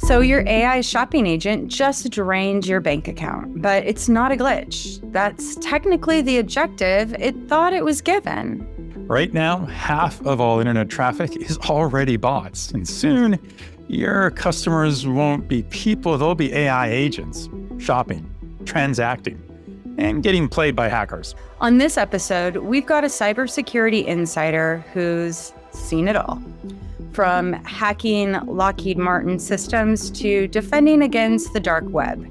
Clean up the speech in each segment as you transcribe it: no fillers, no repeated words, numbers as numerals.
So your AI shopping agent just drained your bank account, but it's not a glitch. That's technically the objective it thought it was given. Right now, half of all internet traffic is already bots, and soon your customers won't be people, they'll be AI agents, shopping, transacting, and getting played by hackers. On this episode, we've got a cybersecurity insider who's seen it all. From hacking Lockheed Martin systems to defending against the dark web.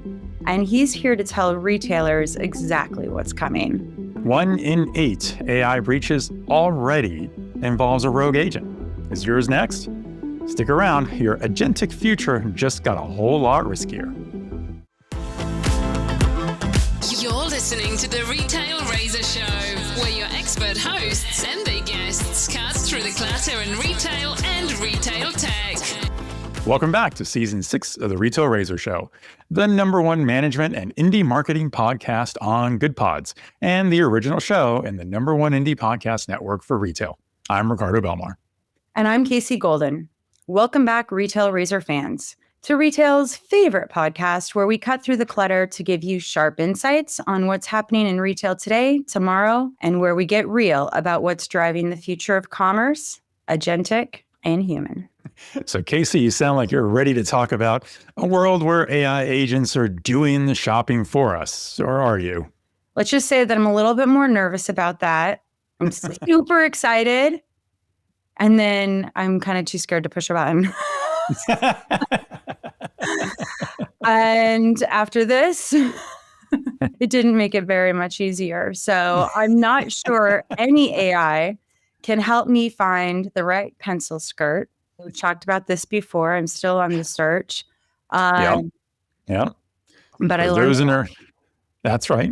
And he's here to tell retailers exactly what's coming. 1 in 8 AI breaches already involves a rogue agent. Is yours next? Stick around, your agentic future just got a whole lot riskier. You're listening to the Retail Razor Show, where your expert hosts and their guests cut through the clutter in retail and retail tech. Welcome back to Season 6 of the Retail Razor Show, the #1 management and indie marketing podcast on Good Pods, and the original show in the #1 indie podcast network for retail. I'm Ricardo Belmar. And I'm Casey Golden. Welcome back, Retail Razor fans, to retail's favorite podcast, where we cut through the clutter to give you sharp insights on what's happening in retail today, tomorrow, and where we get real about what's driving the future of commerce, agentic, and human. So Casey, you sound like you're ready to talk about a world where AI agents are doing the shopping for us, or are you? Let's just say that I'm a little bit more nervous about that. I'm super excited. And then I'm kind of too scared to push a button. And after this, it didn't make it very much easier. So I'm not sure any AI can help me find the right pencil skirt. We've talked about this before. I'm still on the search. Yeah. But I learned. That's right.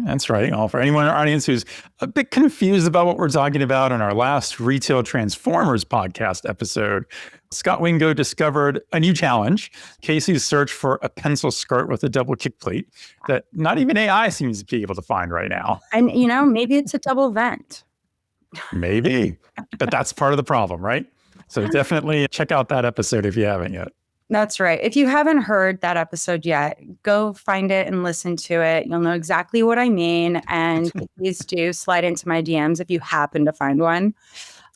Well, for anyone in our audience who's a bit confused about what we're talking about, in our last Retail Transformers podcast episode, Scott Wingo discovered a new challenge, Casey's search for a pencil skirt with a double kick plate, that not even AI seems to be able to find right now. And, maybe it's a double vent. Maybe, but that's part of the problem, right? So definitely check out that episode if you haven't yet. That's right. If you haven't heard that episode yet, go find it and listen to it. You'll know exactly what I mean. And please do slide into my DMs if you happen to find one.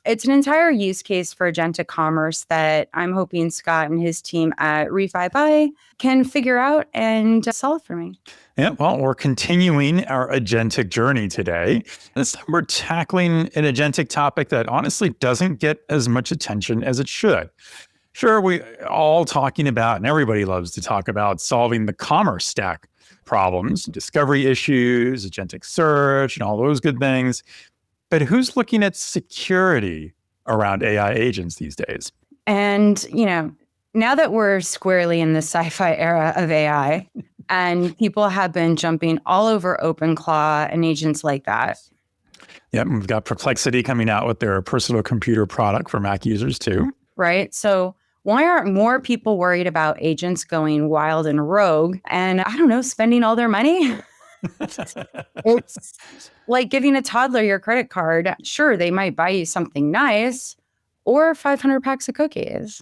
It's an entire use case for agentic commerce that I'm hoping Scott and his team at Refi can figure out and solve for me. Yeah, well, we're continuing our agentic journey today. This time we're tackling an agentic topic that honestly doesn't get as much attention as it should. Sure, we all talking about, and everybody loves to talk about, solving the commerce stack problems, discovery issues, agentic search, and all those good things. But who's looking at security around AI agents these days? And, now that we're squarely in the sci-fi era of AI, and people have been jumping all over OpenClaw and agents like that. Yep, we've got Perplexity coming out with their personal computer product for Mac users too. Right. So why aren't more people worried about agents going wild and rogue and, spending all their money? It's like giving a toddler your credit card. Sure, they might buy you something nice or 500 packs of cookies.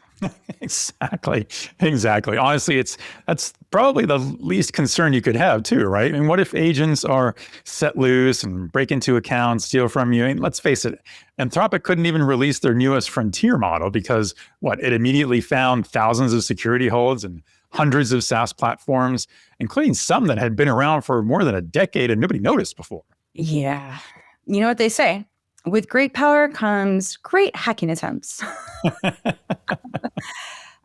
Exactly. Honestly, that's probably the least concern you could have too, right? And what if agents are set loose and break into accounts, steal from you? And let's face it, Anthropic couldn't even release their newest frontier model because it immediately found thousands of security holes and hundreds of SaaS platforms, including some that had been around for more than a decade and nobody noticed before. Yeah. You know what they say? With great power comes great hacking attempts.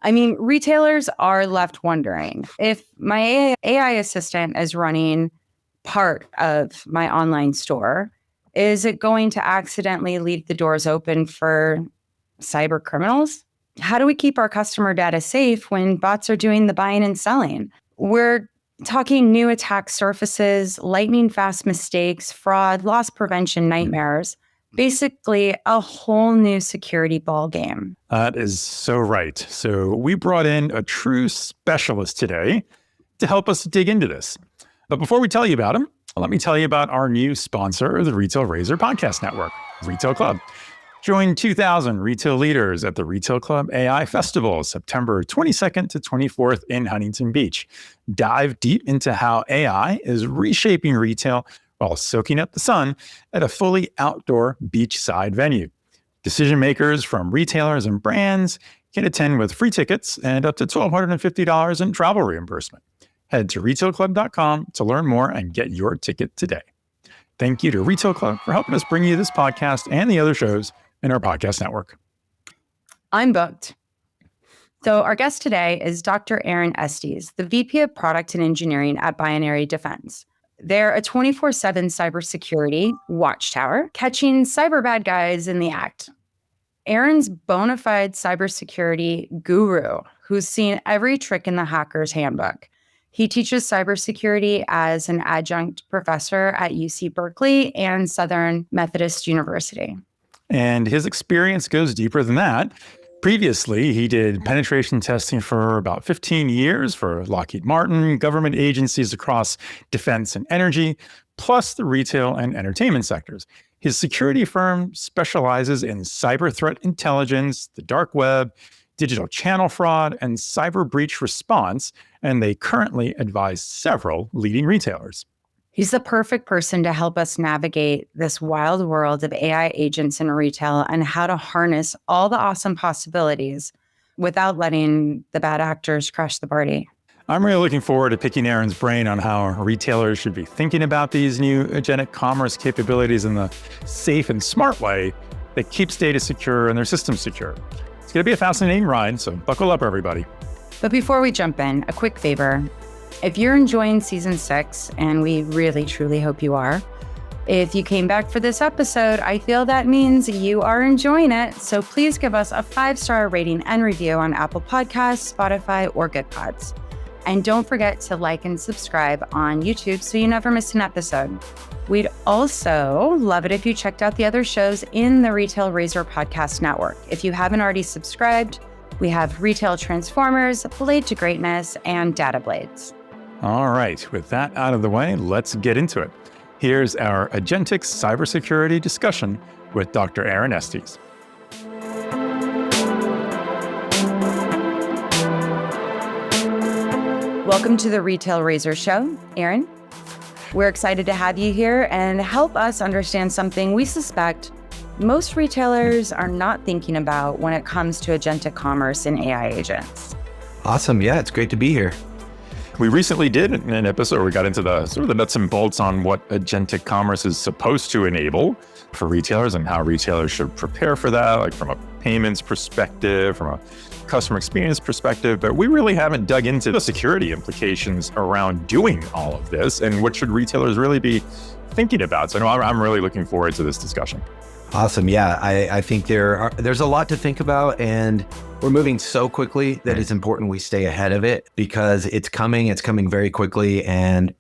Retailers are left wondering, if my AI assistant is running part of my online store, is it going to accidentally leave the doors open for cyber criminals? How do we keep our customer data safe when bots are doing the buying and selling? We're talking new attack surfaces, lightning fast mistakes, fraud, loss prevention nightmares. Basically, a whole new security ballgame. That is so right. So we brought in a true specialist today to help us dig into this. But before we tell you about him, let me tell you about our new sponsor of the Retail Razor Podcast Network, Retail Club. Join 2,000 retail leaders at the Retail Club AI Festival, September 22nd to 24th in Huntington Beach. Dive deep into how AI is reshaping retail while soaking up the sun at a fully outdoor beachside venue. Decision makers from retailers and brands can attend with free tickets and up to $1,250 in travel reimbursement. Head to retailclub.com to learn more and get your ticket today. Thank you to Retail Club for helping us bring you this podcast and the other shows in our podcast network. I'm booked. So our guest today is Dr. Aaron Estes, the VP of Product and Engineering at Binary Defense. They're a 24/7 cybersecurity watchtower, catching cyber bad guys in the act. Aaron's bona fide cybersecurity guru who's seen every trick in the hacker's handbook. He teaches cybersecurity as an adjunct professor at UC Berkeley and Southern Methodist University. And his experience goes deeper than that. Previously, he did penetration testing for about 15 years for Lockheed Martin, government agencies across defense and energy, plus the retail and entertainment sectors. His security firm specializes in cyber threat intelligence, the dark web, digital channel fraud, and cyber breach response, and they currently advise several leading retailers. He's the perfect person to help us navigate this wild world of AI agents in retail and how to harness all the awesome possibilities without letting the bad actors crash the party. I'm really looking forward to picking Aaron's brain on how retailers should be thinking about these new agentic commerce capabilities in the safe and smart way that keeps data secure and their systems secure. It's going to be a fascinating ride, so buckle up, everybody. But before we jump in, a quick favor. If you're enjoying season 6, and we really, truly hope you are, if you came back for this episode, I feel that means you are enjoying it. So please give us a 5-star rating and review on Apple Podcasts, Spotify, or Good Pods. And don't forget to like and subscribe on YouTube so you never miss an episode. We'd also love it if you checked out the other shows in the Retail Razor Podcast Network. If you haven't already subscribed, we have Retail Transformers, Blade to Greatness, and Data Blades. All right, with that out of the way, let's get into it. Here's our Agentic cybersecurity discussion with Dr. Aaron Estes. Welcome to the Retail Razor Show, Aaron. We're excited to have you here and help us understand something we suspect most retailers are not thinking about when it comes to agentic commerce and AI agents. Awesome. Yeah, it's great to be here. We recently did an episode where we got into the sort of the nuts and bolts on what agentic commerce is supposed to enable for retailers and how retailers should prepare for that, like from a payments perspective, from a customer experience perspective. But we really haven't dug into the security implications around doing all of this and what should retailers really be thinking about. So I'm really looking forward to this discussion. Awesome. Yeah, I think there's a lot to think about, and we're moving so quickly that it's important we stay ahead of it because it's coming very quickly, and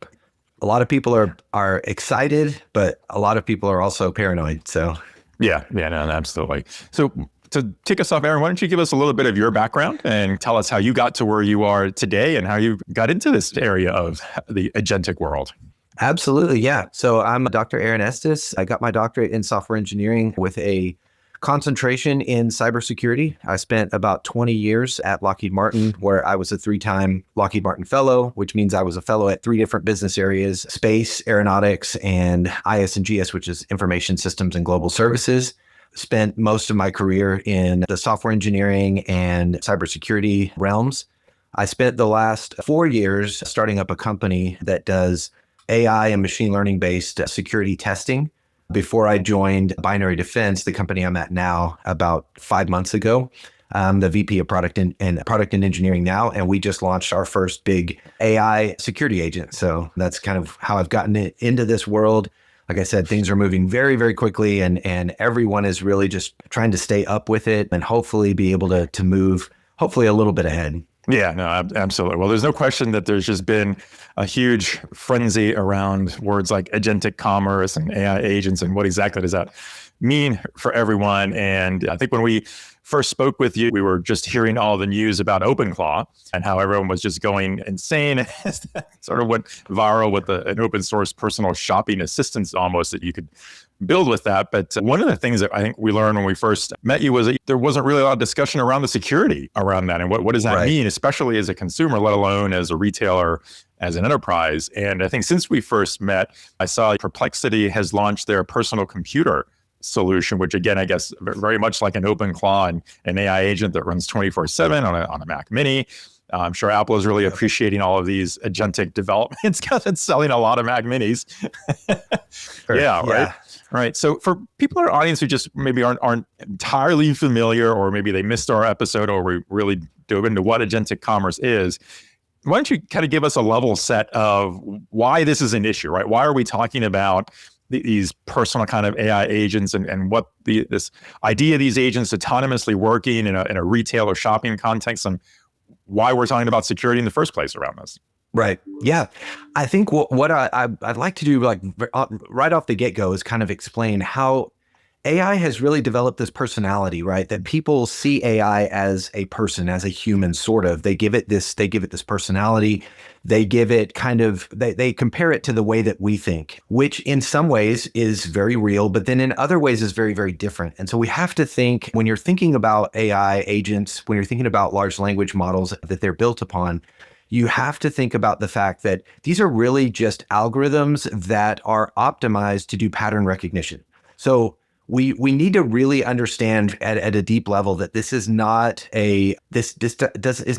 a lot of people are excited, but a lot of people are also paranoid. So no, absolutely. So to kick us off, Aaron, why don't you give us a little bit of your background and tell us how you got to where you are today and how you got into this area of the agentic world? Absolutely. Yeah. So I'm Dr. Aaron Estes. I got my doctorate in software engineering with a concentration in cybersecurity. I spent about 20 years at Lockheed Martin, where I was a 3-time Lockheed Martin fellow, which means I was a fellow at 3 different business areas: space, aeronautics, and IS&GS, which is information systems and global services. Spent most of my career in the software engineering and cybersecurity realms. I spent the last 4 years starting up a company that does AI and machine learning based security testing before I joined Binary Defense, the company I'm at now, about 5 months ago. I'm the VP of Product and Engineering now, and we just launched our first big AI security agent. So that's kind of how I've gotten into this world. Like I said, things are moving very, very quickly, and everyone is really just trying to stay up with it and hopefully be able to move hopefully a little bit ahead. Yeah, no, absolutely. Well, there's no question that there's just been a huge frenzy around words like agentic commerce and AI agents and what exactly does that mean for everyone. And I think when we first spoke with you, we were just hearing all the news about OpenClaw and how everyone was just going insane. Sort of went viral with an open source personal shopping assistant almost that you could build with that. But one of the things that I think we learned when we first met you was that there wasn't really a lot of discussion around the security around that. And what does that mean, especially as a consumer, let alone as a retailer, as an enterprise. And I think since we first met, I saw Perplexity has launched their personal computer solution, which again, I guess very much like an OpenClaw and an AI agent that runs 24/7 on a Mac Mini. I'm sure Apple is really appreciating all of these agentic developments because it's selling a lot of Mac Minis. Yeah, right. Right. So for people in our audience who just maybe aren't entirely familiar, or maybe they missed our episode or we really dove into what agentic commerce is, why don't you kind of give us a level set of why this is an issue, right? Why are we talking about these personal kind of AI agents and what this idea of these agents autonomously working in a retail or shopping context, and why we're talking about security in the first place around this? Right. Yeah. I think what I'd like to do, like right off the get-go, is kind of explain how AI has really developed this personality, right? That people see AI as a person, as a human, sort of. They give it this personality. They give it they compare it to the way that we think, which in some ways is very real, but then in other ways is very, very different. And so we have to think, when you're thinking about AI agents, when you're thinking about large language models that they're built upon, you have to think about the fact that these are really just algorithms that are optimized to do pattern recognition. So we need to really understand at a deep level that this is not is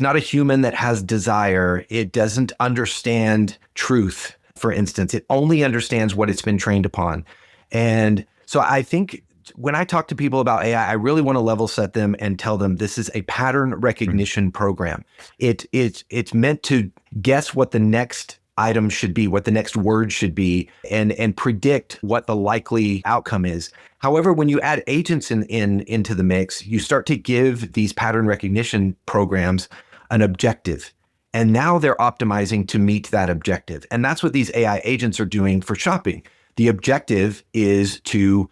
not a human that has desire. It doesn't understand truth, for instance. It only understands what it's been trained upon. And so I think when I talk to people about AI, I really want to level set them and tell them this is a pattern recognition program. It's meant to guess what the next item should be, what the next word should be, and predict what the likely outcome is. However, when you add agents into the mix, you start to give these pattern recognition programs an objective. And now they're optimizing to meet that objective. And that's what these AI agents are doing for shopping. The objective is to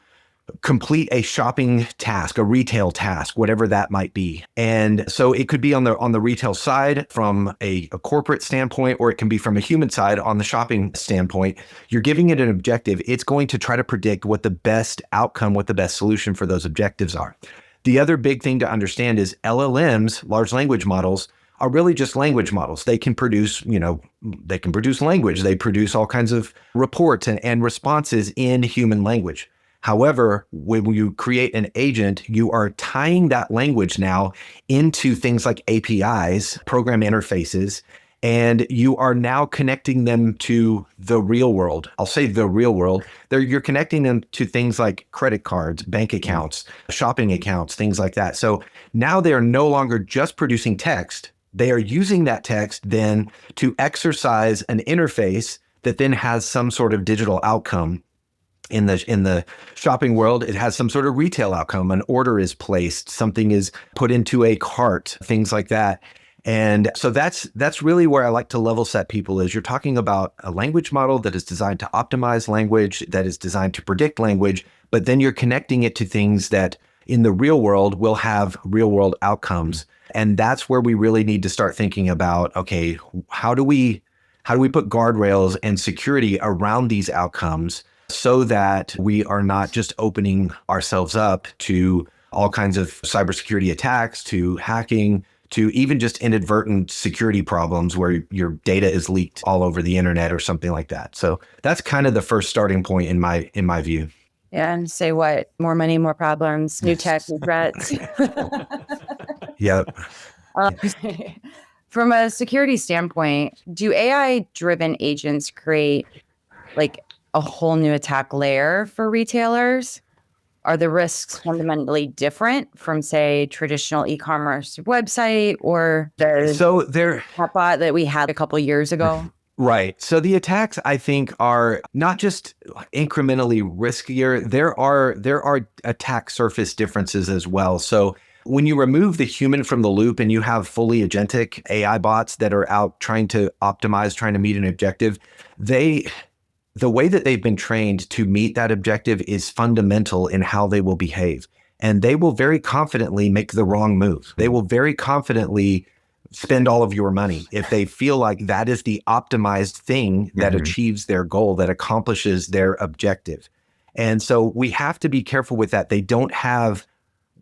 complete a shopping task, a retail task, whatever that might be. And so it could be on the retail side from a corporate standpoint, or it can be from a human side on the shopping standpoint. You're giving it an objective. It's going to try to predict what the best outcome, what the best solution for those objectives are. The other big thing to understand is LLMs, large language models, are really just language models. They can produce, language. They produce all kinds of reports and responses in human language. However, when you create an agent, you are tying that language now into things like APIs, program interfaces, and you are now connecting them to the real world. I'll say the real world. You're connecting them to things like credit cards, bank accounts, shopping accounts, things like that. So now they are no longer just producing text. They are using that text then to exercise an interface that then has some sort of digital outcome. In the shopping world, it has some sort of retail outcome. An order is placed, something is put into a cart, things like that. And so that's really where I like to level set people is you're talking about a language model that is designed to optimize language, that is designed to predict language, but then you're connecting it to things that in the real world will have real world outcomes. And that's where we really need to start thinking about, okay, how do we put guardrails and security around these outcomes so that we are not just opening ourselves up to all kinds of cybersecurity attacks, to hacking, to even just inadvertent security problems where your data is leaked all over the internet or something like that. So that's kind of the first starting point in my view. Yeah, and say what? More money, more problems, new tech, new threats. Yep. From a security standpoint, do AI-driven agents create like a whole new attack layer for retailers? Are the risks fundamentally different from, say, traditional e-commerce website or the chatbot that we had a couple years ago? Right. So the attacks, I think, are not just incrementally riskier. There are attack surface differences as well. So when you remove the human from the loop and you have fully agentic AI bots that are out trying to optimize, trying to meet an objective, the way that they've been trained to meet that objective is fundamental in how they will behave. And they will very confidently make the wrong move. They will very confidently spend all of your money if they feel like that is the optimized thing that achieves their goal, that accomplishes their objective. And so we have to be careful with that. They don't have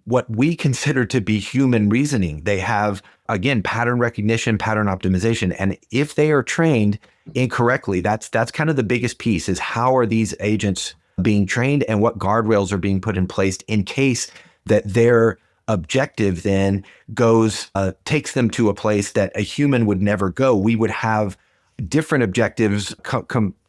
what we consider to be human reasoning. They have, again, pattern recognition, pattern optimization. And if they are trained incorrectly, that's kind of the biggest piece, is how are these agents being trained and what guardrails are being put in place in case that their objective then takes them to a place that a human would never go. We would have different objectives,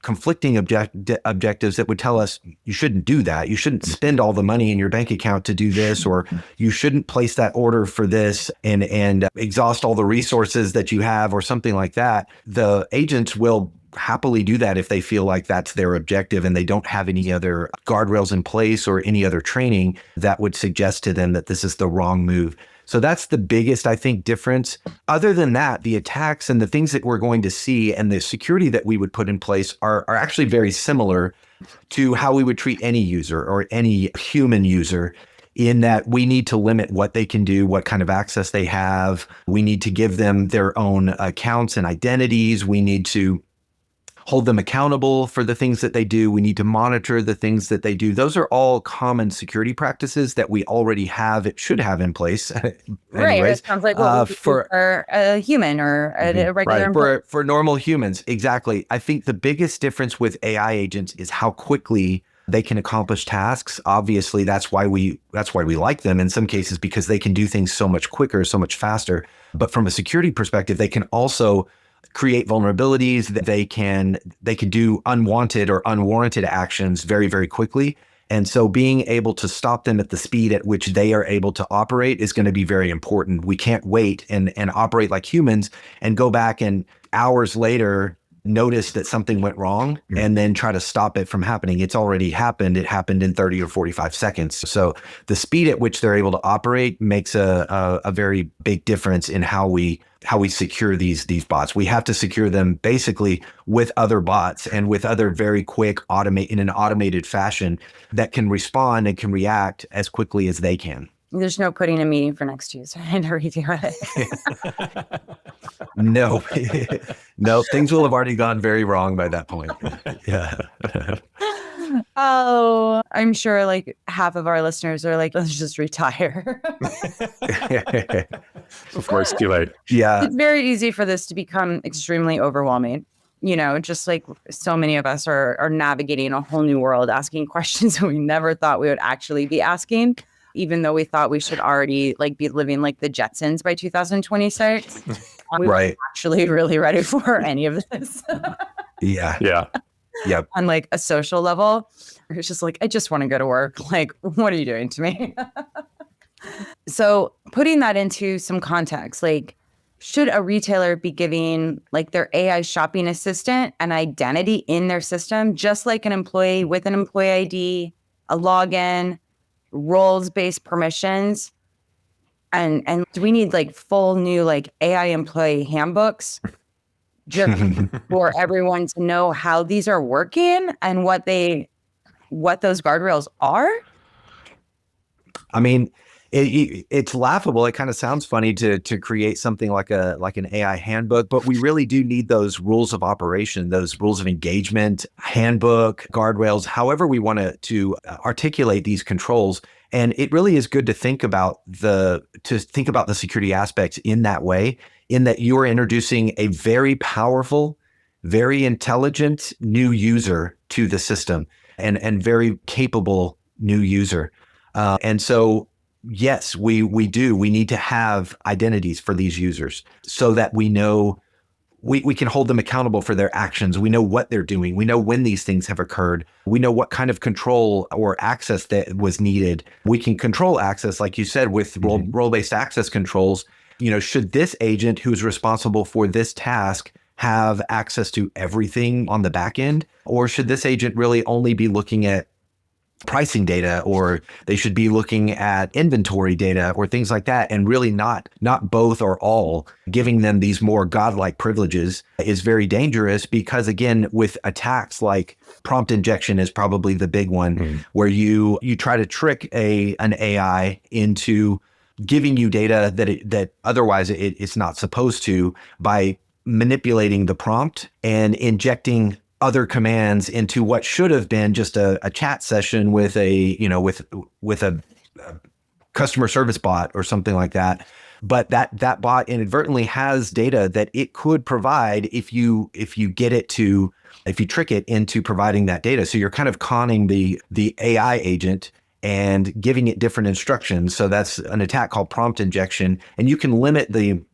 conflicting objectives that would tell us you shouldn't do that. You shouldn't spend all the money in your bank account to do this, or you shouldn't place that order for this and exhaust all the resources that you have, or something like that. The agents will happily do that if they feel like that's their objective and they don't have any other guardrails in place or any other training that would suggest to them that this is the wrong move. So that's the biggest, I think, difference. Other than that, the attacks and the things that we're going to see and the security that we would put in place are actually very similar to how we would treat any user or any human user, in that we need to limit what they can do, what kind of access they have. We need to give them their own accounts and identities. We need to hold them accountable for the things that they do. We need to monitor the things that they do. Those are all common security practices that we already have, it should have in place. Right. It sounds like what for a human or a regular employee. For normal humans. Exactly. I think the biggest difference with AI agents is how quickly they can accomplish tasks. Obviously, that's why we like them in some cases, because they can do things so much quicker, so much faster. But from a security perspective, they can also create vulnerabilities, that they can do unwanted or unwarranted actions very, very quickly. And so being able to stop them at the speed at which they are able to operate is going to be very important. We can't wait and operate like humans and go back and hours later notice that something went wrong and then try to stop it from happening. It's already happened. It happened in 30 or 45 seconds. So the speed at which they're able to operate makes a very big difference in how we secure these bots. We have to secure them basically with other bots and with other very quick in an automated fashion that can respond and can react as quickly as they can. There's no putting a meeting for next Tuesday and redo it. No, no, things will have already gone very wrong by that point. Yeah. Oh, I'm sure like half of our listeners are like, let's just retire. Of course, too late. Yeah. It's very easy for this to become extremely overwhelming. Just like so many of us are navigating a whole new world, asking questions we never thought we would actually be asking, even though we thought we should already like be living like the Jetsons by 2026. We weren't actually really ready for any of this. Yeah. Yep. On like a social level, it's just like, I just want to go to work. Like, what are you doing to me? So putting that into some context, like, should a retailer be giving like their AI shopping assistant an identity in their system, just like an employee with an employee ID, a login, roles-based permissions? And do we need like full new like AI employee handbooks just for everyone to know how these are working and what those guardrails are? I mean, it's laughable. It kind of sounds funny to create something like an AI handbook, but we really do need those rules of operation, those rules of engagement, handbook, guardrails, however we want to articulate these controls. And it really is good to think about the security aspects in that way, in that you are introducing a very powerful, very intelligent new user to the system, and very capable new user. And so, yes, we need to have identities for these users so that we know we can hold them accountable for their actions. We know what they're doing. We know when these things have occurred. We know what kind of control or access that was needed. We can control access, like you said, with role-based access controls. Should this agent who's responsible for this task have access to everything on the back end? Or should this agent really only be looking at pricing data, or they should be looking at inventory data or things like that, and really not both or all? Giving them these more godlike privileges is very dangerous, because again, with attacks like prompt injection is probably the big one, where you try to trick an AI into giving you data that otherwise it's not supposed to, by manipulating the prompt and injecting other commands into what should have been just a chat session with a customer service bot or something like that. But that bot inadvertently has data that it could provide if you trick it into providing that data. So you're kind of conning the AI agent and giving it different instructions. So that's an attack called prompt injection, and you can limit the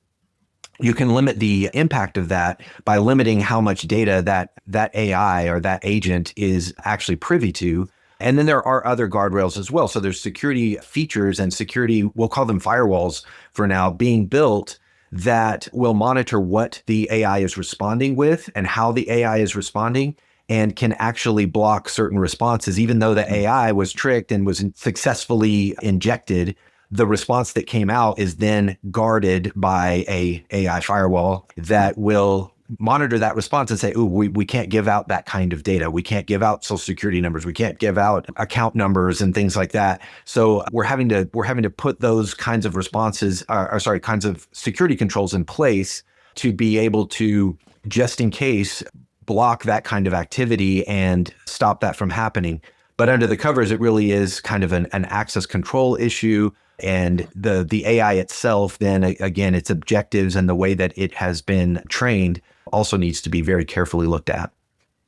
impact of that by limiting how much data that AI or that agent is actually privy to. And then there are other guardrails as well. So there's security features and security, we'll call them firewalls for now, being built that will monitor what the AI is responding with and how the AI is responding, and can actually block certain responses. Even though the AI was tricked and was successfully injected, the response that came out is then guarded by a AI firewall that will monitor that response and say, "Ooh, we can't give out that kind of data. We can't give out social security numbers. We can't give out account numbers and things like that." So we're having to put those kinds of responses, kinds of security controls in place to be able to, just in case, block that kind of activity and stop that from happening. But under the covers, it really is kind of an access control issue. And the AI itself, then again, its objectives and the way that it has been trained also needs to be very carefully looked at.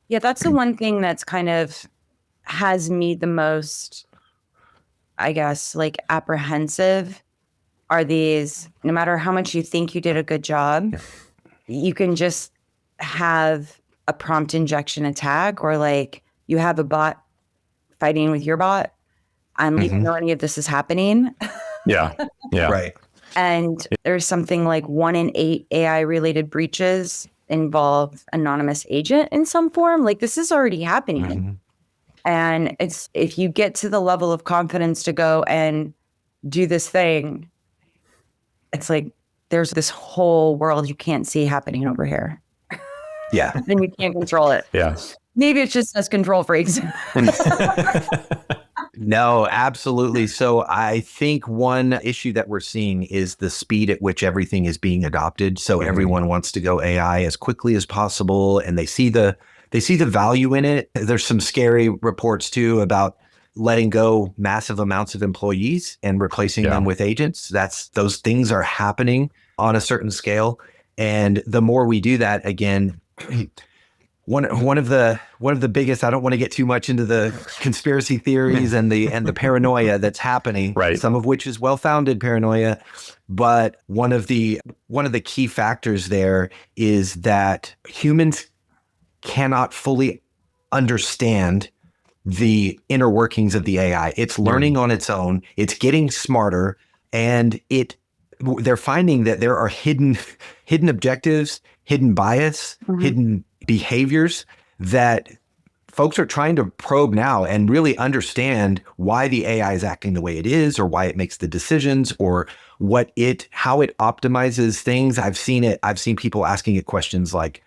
Yeah, that's the one thing that's kind of has me the most, I guess, like apprehensive are these, no matter how much you think you did a good job, you can just have a prompt injection attack, or like you have a bot fighting with your bot, and you don't know any of this is happening. Yeah. Right. And there's something like 1 in 8 AI related breaches involve anonymous agent in some form. Like, this is already happening. And it's, if you get to the level of confidence to go and do this thing, it's like there's this whole world you can't see happening over here. Yeah. And you can't control it. Yeah. Maybe it's just us control freaks. No, absolutely. So I think one issue that we're seeing is the speed at which everything is being adopted. So everyone wants to go AI as quickly as possible, and they see the value in it. There's some scary reports too about letting go massive amounts of employees and replacing them with agents. Those things are happening on a certain scale. And the more we do that, again, one of the biggest, I don't want to get too much into the conspiracy theories and the paranoia that's happening, right, some of which is well-founded paranoia, but one of the key factors there is that humans cannot fully understand the inner workings of the AI. It's learning on its own, it's getting smarter, and they're finding that there are hidden objectives, hidden bias, hidden behaviors that folks are trying to probe now and really understand why the AI is acting the way it is, or why it makes the decisions, or how it optimizes things. I've seen people asking it questions like,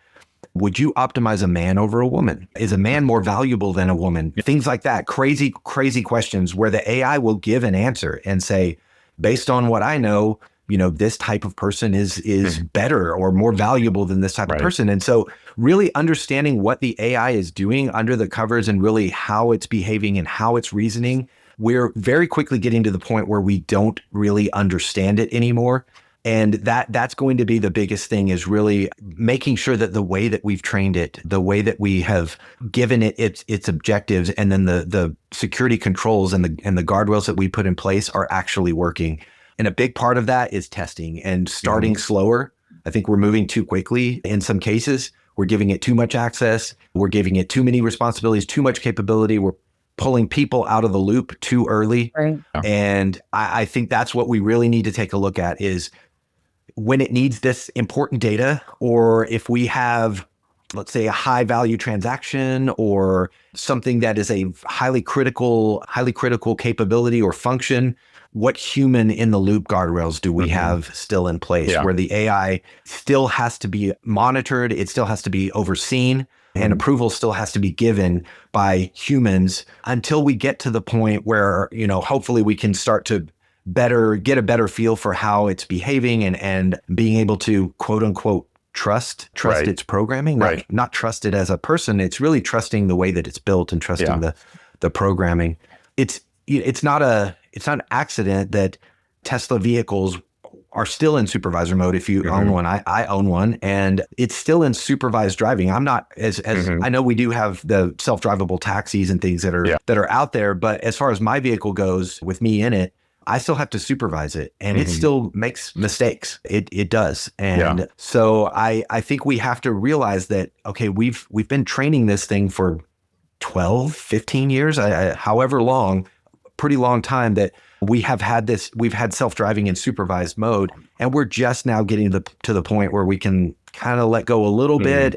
would you optimize a man over a woman? Is a man more valuable than a woman? Things like that. Crazy questions where the AI will give an answer and say, based on what I know, this type of person is better or more valuable than this type of person. And so really understanding what the AI is doing under the covers and really how it's behaving and how it's reasoning, we're very quickly getting to the point where we don't really understand it anymore. And that's going to be the biggest thing, is really making sure that the way that we've trained it, the way that we have given it its objectives, and then the security controls and the guardrails that we put in place are actually working. And a big part of that is testing and starting slower. I think we're moving too quickly in some cases. We're giving it too much access. We're giving it too many responsibilities, too much capability. We're pulling people out of the loop too early. Right. And I think that's what we really need to take a look at, is when it needs this important data, or if we have, let's say, a high value transaction or something that is a highly critical capability or function, what human in the loop guardrails do we have still in place, where the AI still has to be monitored, it still has to be overseen, and approval still has to be given by humans until we get to the point where, hopefully we can start to get a better feel for how it's behaving and being able to, quote unquote, trust Right. its programming, Right. not trust it as a person. It's really trusting the way that it's built and trusting the programming. It's not an accident that Tesla vehicles are still in supervisor mode. If you own one, I own one, and it's still in supervised driving. I'm not as I know we do have the self-drivable taxis and things that are out there, but as far as my vehicle goes, with me in it, I still have to supervise it, and it still makes mistakes. It does. And so I think we have to realize that, okay, we've been training this thing for 12, 15 years, however long, pretty long time that we've had self-driving in supervised mode, and we're just now getting to the point where we can kind of let go a little bit,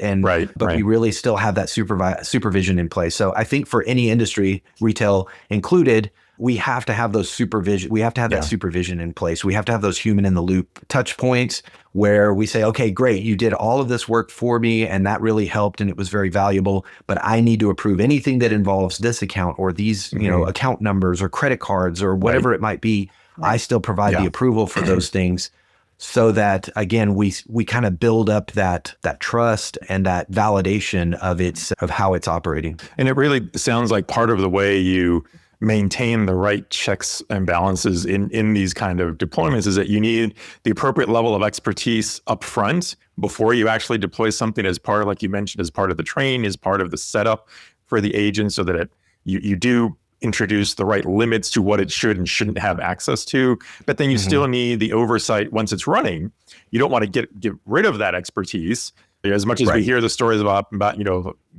but we really still have that supervision in place. So I think for any industry, retail included, we have to have those supervision. We have to have that supervision in place. We have to have those human in the loop touch points where we say, okay, great, you did all of this work for me, and that really helped, and it was very valuable. But I need to approve anything that involves this account or these, account numbers or credit cards or whatever it might be. I still provide the approval for those things, so that again, we kind of build up that trust and that validation of how it's operating. And it really sounds like part of the way you maintain the right checks and balances in these kind of deployments is that you need the appropriate level of expertise up front before you actually deploy something as part, like you mentioned, as part of the training, as part of the setup for the agent, so that you do introduce the right limits to what it should and shouldn't have access to. But then you still need the oversight once it's running. You don't want to get rid of that expertise. As much as we hear the stories about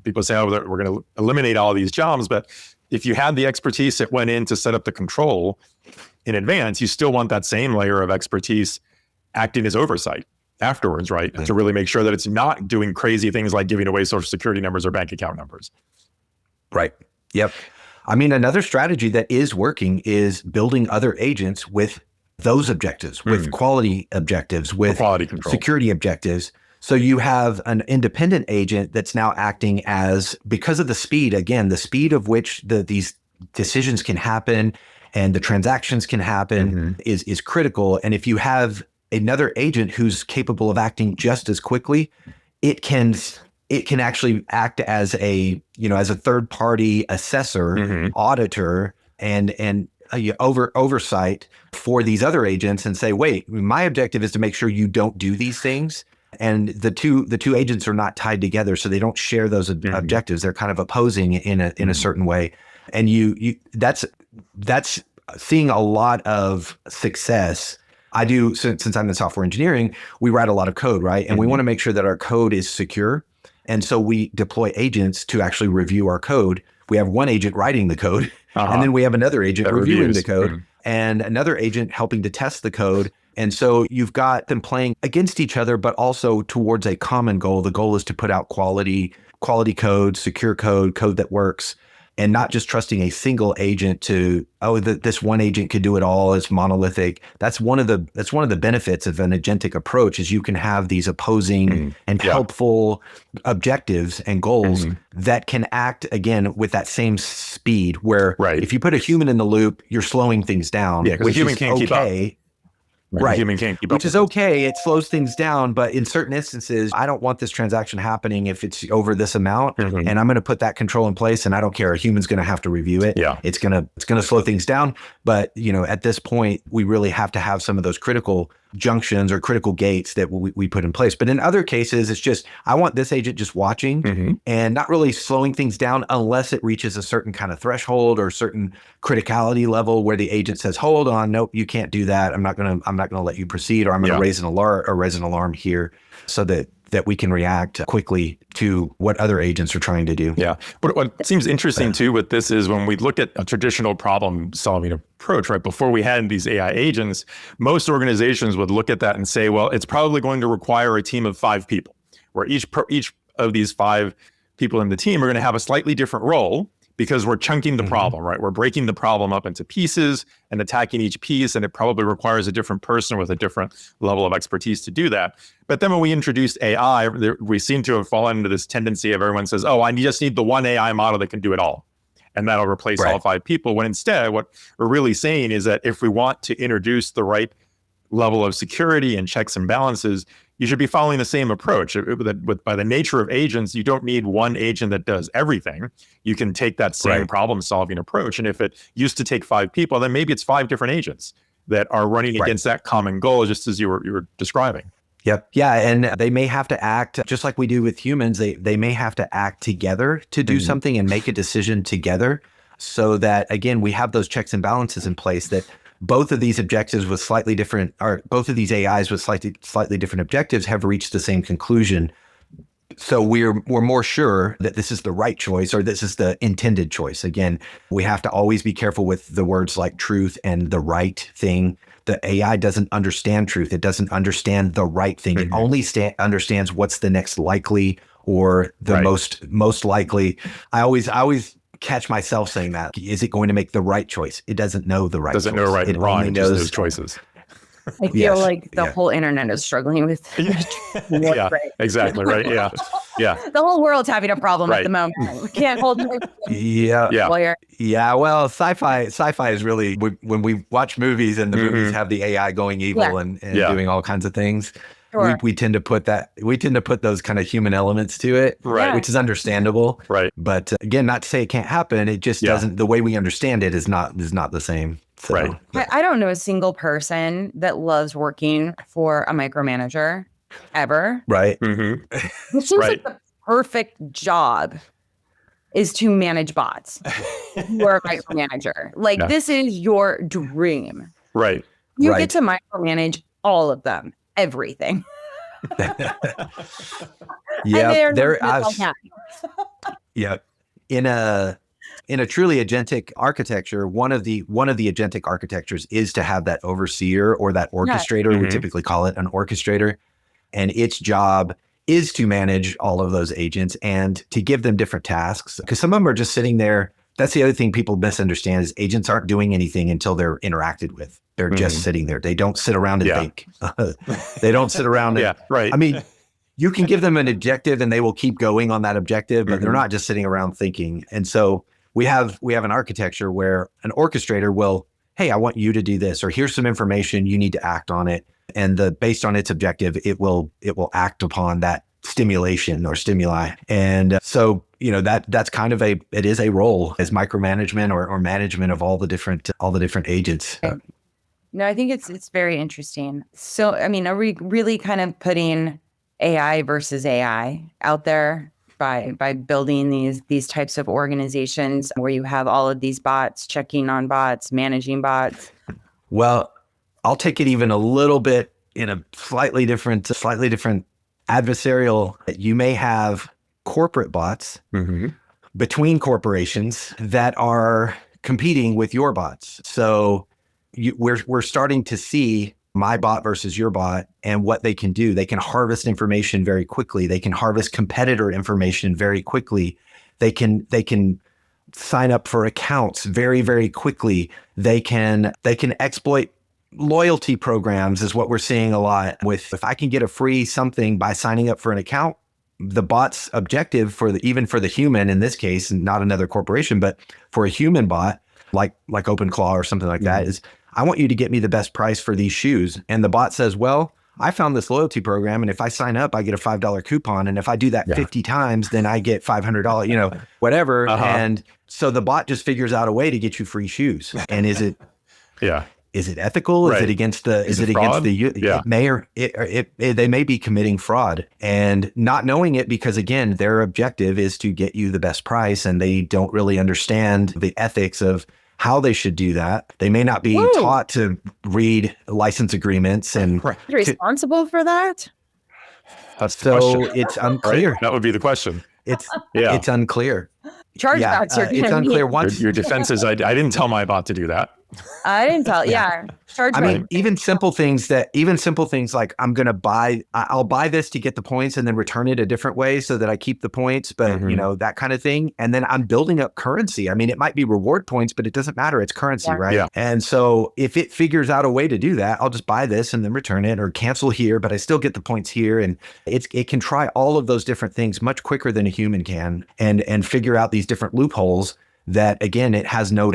people say, oh, we're going to eliminate all these jobs, but if you had the expertise that went in to set up the control in advance, you still want that same layer of expertise acting as oversight afterwards, right? To really make sure that it's not doing crazy things like giving away social security numbers or bank account numbers. Right. Yep. I mean, another strategy that is working is building other agents with those objectives, with quality objectives, with quality control, security objectives. So you have an independent agent that's now acting as, because of the speed, again, the speed of which these decisions can happen and the transactions can happen is critical. And if you have another agent who's capable of acting just as quickly, it can actually act as a third party assessor, auditor, and oversight for these other agents, and say, wait, my objective is to make sure you don't do these things. And the two agents are not tied together, so they don't share those objectives. They're kind of opposing in a certain way. And that's seeing a lot of success. I do, since I'm in software engineering, we write a lot of code, right? And we want to make sure that our code is secure. And so we deploy agents to actually review our code. We have one agent writing the code, and then we have another agent reviewing the code, and another agent helping to test the code. And so you've got them playing against each other, but also towards a common goal. The goal is to put out quality code, secure code that works, and not just trusting a single agent to, this one agent could do it all. It's monolithic. That's one of the benefits of an agentic approach, is you can have these opposing and helpful objectives and goals that can act, again, with that same speed, where if you put a human in the loop, you're slowing things down. Yeah, because a human can't keep up. Right. Human can't keep up, which is okay. It slows things down. But in certain instances, I don't want this transaction happening if it's over this amount. And I'm going to put that control in place, and I don't care. A human's going to have to review it. Yeah. It's going to slow things down. But, at this point, we really have to have some of those critical junctions or critical gates that we put in place. But in other cases, it's just, I want this agent just watching and not really slowing things down unless it reaches a certain kind of threshold or certain criticality level where the agent says, hold on, nope, you can't do that. I'm not going to let you proceed, or I'm going to raise an alarm here, so that we can react quickly to what other agents are trying to do. Yeah. But what seems interesting too with this is, when we look at a traditional problem solving approach, right, before we had these AI agents, most organizations would look at that and say, well, it's probably going to require a team of 5 people, where each of these 5 people in the team are going to have a slightly different role, because we're chunking the problem, right? We're breaking the problem up into pieces and attacking each piece, and it probably requires a different person with a different level of expertise to do that. But then when we introduced AI, we seem to have fallen into this tendency of, everyone says, oh, I just need the one AI model that can do it all, and that'll replace all 5 people. When instead, what we're really saying is that if we want to introduce the right level of security and checks and balances, you should be following the same approach. By the nature of agents, you don't need one agent that does everything. You can take that same problem-solving approach, and if it used to take 5 people, then maybe it's 5 different agents that are running against that common goal, just as you were describing. Yep. Yeah. And they may have to act just like we do with humans. They may have to act together to do something and make a decision together, so that, again, we have those checks and balances in place, that both of these objectives with slightly different, or both of these AIs with slightly different objectives have reached the same conclusion. So we're more sure that this is the right choice, or this is the intended choice. Again, we have to always be careful with the words like truth and the right thing. The AI doesn't understand truth. It doesn't understand the right thing. It only understands what's the next likely, or the most likely. I always catch myself saying that. Is it going to make the right choice? It doesn't know the right choice. Doesn't know right and wrong. It just knows choices. I feel like the whole internet is struggling with yeah, exactly. Right. Yeah. Yeah. The whole world's having a problem at the moment. We can't hold Yeah. Well, sci-fi is really, when we watch movies and the movies have the AI going evil and doing all kinds of things. Sure. We tend to put those kind of human elements to it, which is understandable. Right. But again, not to say it can't happen. It just doesn't. The way we understand it is not the same. So, right. I don't know a single person that loves working for a micromanager ever. Right. Mm-hmm. It seems like the perfect job is to manage bots. You are a micromanager. Like this is your dream. Right. You get to micromanage all of them. Everything. In a truly agentic architecture, one of the agentic architectures is to have that overseer or that orchestrator. We typically call it an orchestrator, and its job is to manage all of those agents and to give them different tasks, because some of them are just sitting there. That's the other thing people misunderstand, is agents aren't doing anything until they're interacted with. They're just sitting there. They don't sit around and think. They don't sit around. I mean, you can give them an objective and they will keep going on that objective, but they're not just sitting around thinking. And so we have an architecture where an orchestrator will, hey, I want you to do this, or here's some information, you need to act on it. And based on its objective, it will act upon that stimulation or stimuli. And so, that's kind of it is a role as micromanagement or management of all the different agents. No, I think it's very interesting. So, I mean, are we really kind of putting AI versus AI out there by building these types of organizations where you have all of these bots checking on bots, managing bots? Well, I'll take it even a little bit in a slightly different adversarial. You may have corporate bots between corporations that are competing with your bots. So we're starting to see my bot versus your bot and what they can do. They can harvest information very quickly. They can harvest competitor information very quickly. They can sign up for accounts very, very quickly. They can exploit loyalty programs, is what we're seeing a lot with. If I can get a free something by signing up for an account, the bot's objective even for the human in this case, and not another corporation, but for a human bot like OpenClaw or something like that, is I want you to get me the best price for these shoes. And the bot says, well, I found this loyalty program, and if I sign up, I get a $5 coupon. And if I do that 50 times, then I get $500, whatever. And so the bot just figures out a way to get you free shoes. And is it ethical? Is it against the, it may, or they may be committing fraud and not knowing it, because again, their objective is to get you the best price, and they don't really understand the ethics of how they should do that. They may not be taught to read license agreements and responsible for that. That's the question. It's unclear. Right? That would be the question. It's unclear. Chargebacks are it's unclear. Once your defense is, I didn't tell my bot to do that. I didn't tell. Chargeback. I mean, even simple things like I'll buy this to get the points and then return it a different way so that I keep the points, but that kind of thing. And then I'm building up currency. I mean, it might be reward points, but it doesn't matter. It's currency, right? Yeah. And so if it figures out a way to do that, I'll just buy this and then return it, or cancel here, but I still get the points here. And it can try all of those different things much quicker than a human can, and figure out these different loopholes that, again, it has no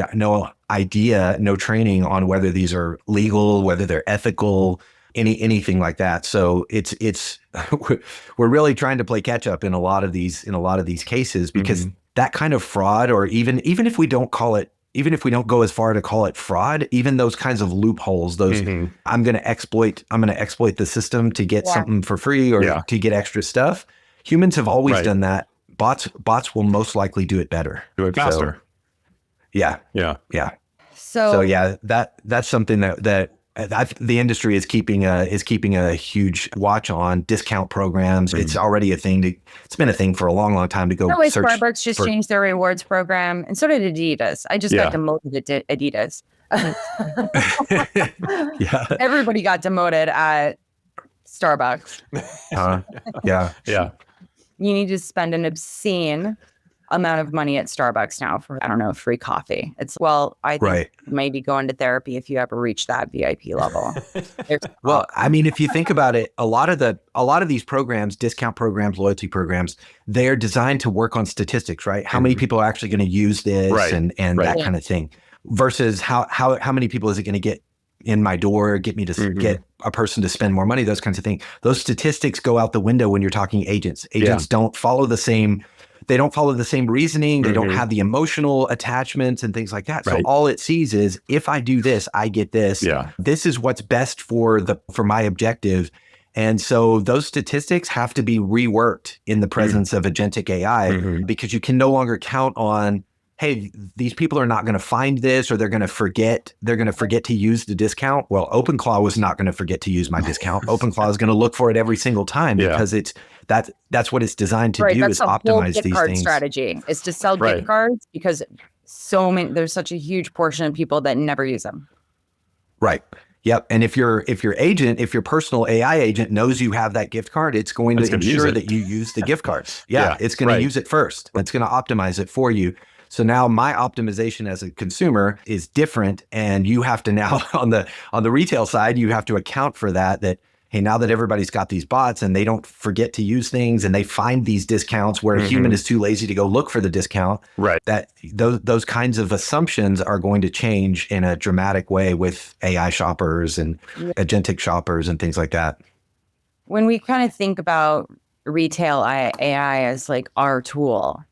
idea, no training on whether these are legal, whether they're ethical, anything like that. So it's we're really trying to play catch up in a lot of these cases, because that kind of fraud, or even if we don't call it, even if we don't go as far to call it fraud, even those kinds of loopholes, those I'm going to exploit the system to get something for free or to get extra stuff. Humans have always done that. Bots will most likely do it better. Do it faster. So, yeah. So yeah, that's something that the industry is keeping a huge watch on. Discount programs. It's already a thing. It's been a thing for a long, long time to go that way search. Starbucks just changed their rewards program, and so did Adidas. I just got demoted at Adidas. Everybody got demoted at Starbucks. Yeah. You need to spend an obscene amount of money at Starbucks now for, I don't know, free coffee. I think maybe going to therapy if you ever reach that VIP level. Well, I mean, if you think about it, a lot of these programs, discount programs, loyalty programs, they're designed to work on statistics, right? How many people are actually going to use this and that kind of thing, versus how many people is it going to get in my door, get me to get a person to spend more money, those kinds of things. Those statistics go out the window when you're talking agents. Agents don't follow the same. They don't follow the same reasoning. They don't have the emotional attachments and things like that. So all it sees is, if I do this, I get this. This is what's best for my objective. And so those statistics have to be reworked in the presence of agentic AI, because you can no longer count on, hey, these people are not going to find this, or they're going to forget to use the discount. Well, OpenClaw was not going to forget to use my discount. OpenClaw is going to look for it every single time, because that's what it's designed to do, is optimize these things. Strategy is to sell gift cards, because there's such a huge portion of people that never use them. Right. Yep. And if your personal AI agent knows you have that gift card, it's going to ensure that you use the gift card. It's going to use it first. It's going to optimize it for you. So now my optimization as a consumer is different, and you have to now on the retail side, you have to account for that, hey, now that everybody's got these bots and they don't forget to use things, and they find these discounts where a human is too lazy to go look for the discount, that those kinds of assumptions are going to change in a dramatic way with AI shoppers and agentic shoppers and things like that. When we kind of think about retail AI as like our tool,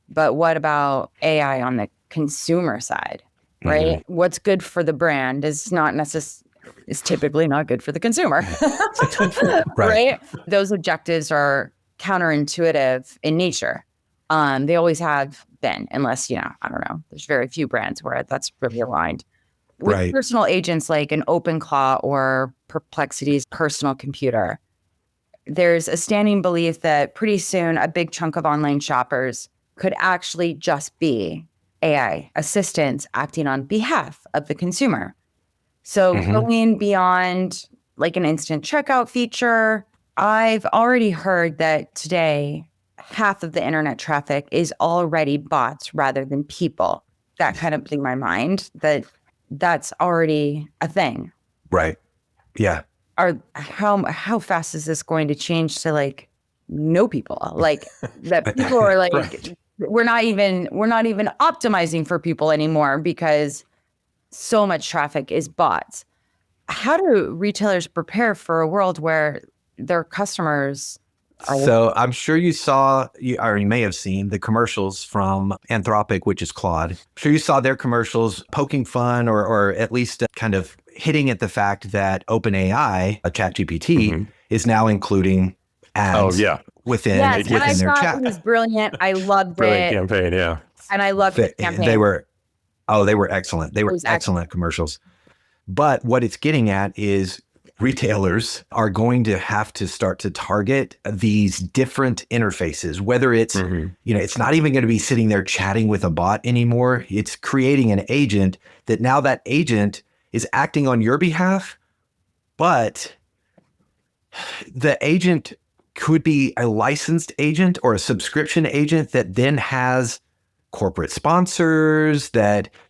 but what about AI on the consumer side, right? What's good for the brand is typically not good for the consumer, right? Those objectives are counterintuitive in nature. They always have been, unless, I don't know, there's very few brands where that's really aligned. With personal agents like an OpenClaw or Perplexity's personal computer, there's a standing belief that pretty soon a big chunk of online shoppers could actually just be AI assistants acting on behalf of the consumer. So going beyond like an instant checkout feature, I've already heard that today, half of the internet traffic is already bots rather than people. That kind of blew my mind, that's already a thing. Right. Yeah. How fast is this going to change to like no people? Like that people are like, we're not even optimizing for people anymore, because so much traffic is bots. How do retailers prepare for a world where their customers are... So I'm sure you may have seen the commercials from Anthropic, which is Claude. I'm sure you saw their commercials poking fun or at least kind of hitting at the fact that OpenAI, ChatGPT, is now including ads within their chat. I thought it was brilliant. I loved Brilliant campaign, yeah. And I loved the campaign. They were excellent. They were excellent commercials. But what it's getting at is retailers are going to have to start to target these different interfaces, whether it's, it's not even going to be sitting there chatting with a bot anymore. It's creating an agent that agent is acting on your behalf, but the agent could be a licensed agent or a subscription agent that then has corporate sponsors.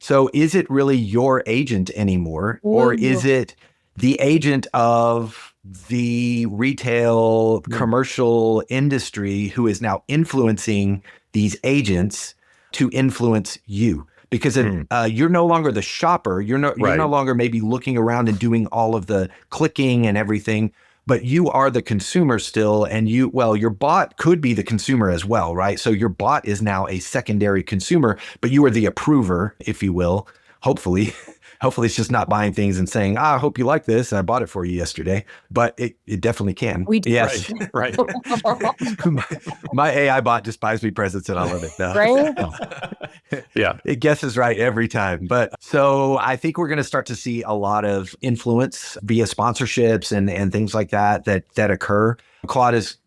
So is it really your agent anymore? Or is it the agent of the retail commercial industry who is now influencing these agents to influence you? because you're no longer the shopper. You're no longer maybe looking around and doing all of the clicking and everything, but you are the consumer still. And your bot could be the consumer as well, right? So your bot is now a secondary consumer, but you are the approver, if you will, hopefully. Hopefully it's just not buying things and saying, I hope you like this. I bought it for you yesterday, but it definitely can. We do. Yes. Right. My AI bot just buys me presents and I love it. No. Right? Yeah. It guesses right every time. But so I think we're going to start to see a lot of influence via sponsorships and things like that occur. Claude is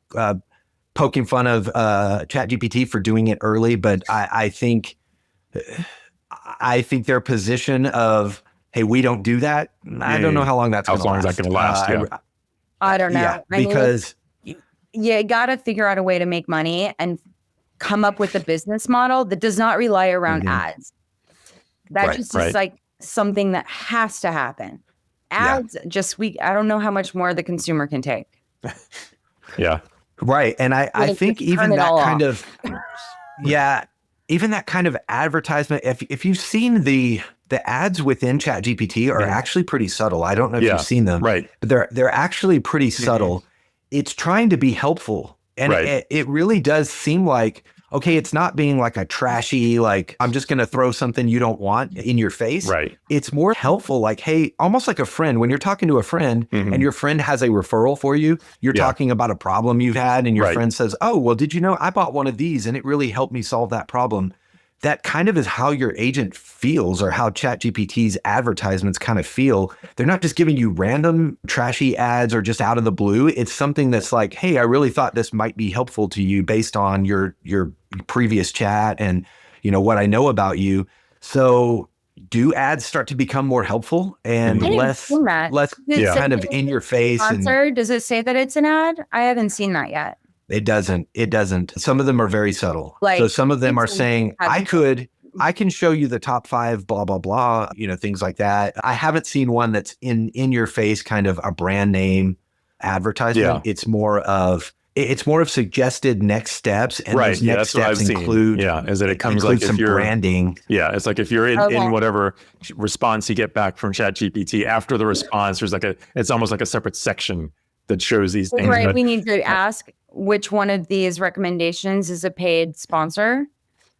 poking fun of ChatGPT for doing it early, but I think their position of, hey, we don't do that. I don't know how long that's going to last. How long is that going to last? I don't know. Yeah, because you got to figure out a way to make money and come up with a business model that does not rely around ads. That just is like something that has to happen. Ads, I don't know how much more the consumer can take. Yeah. Right. And I think even that kind of, even that kind of advertisement, if you've seen the ads within ChatGPT are actually pretty subtle. I don't know if you've seen them, right? But they're actually pretty subtle. It's trying to be helpful, and it really does seem like, okay, it's not being like a trashy, like I'm just going to throw something you don't want in your face. Right. It's more helpful, like, hey, almost like a friend. When you're talking to a friend and your friend has a referral for you, you're talking about a problem you've had, and your friend says, oh, well, did you know I bought one of these and it really helped me solve that problem? That kind of is how your agent feels, or how ChatGPT's advertisements kind of feel. They're not just giving you random trashy ads or just out of the blue. It's something that's like, hey, I really thought this might be helpful to you based on your previous chat and, what I know about you. So do ads start to become more helpful and less kind of in your face? Does it say that it's an ad? I haven't seen that yet. It doesn't. Some of them are very subtle. So some of them are saying, I can show you the top 5, blah, blah, blah, things like that. I haven't seen one that's in your face, kind of a brand name advertisement. Yeah. It's more of suggested next steps. And those next steps include, is that it comes like some branding. Yeah. It's like if you're in whatever response you get back from ChatGPT, after the response, it's almost like a separate section that shows these things. Right. We need to ask which one of these recommendations is a paid sponsor.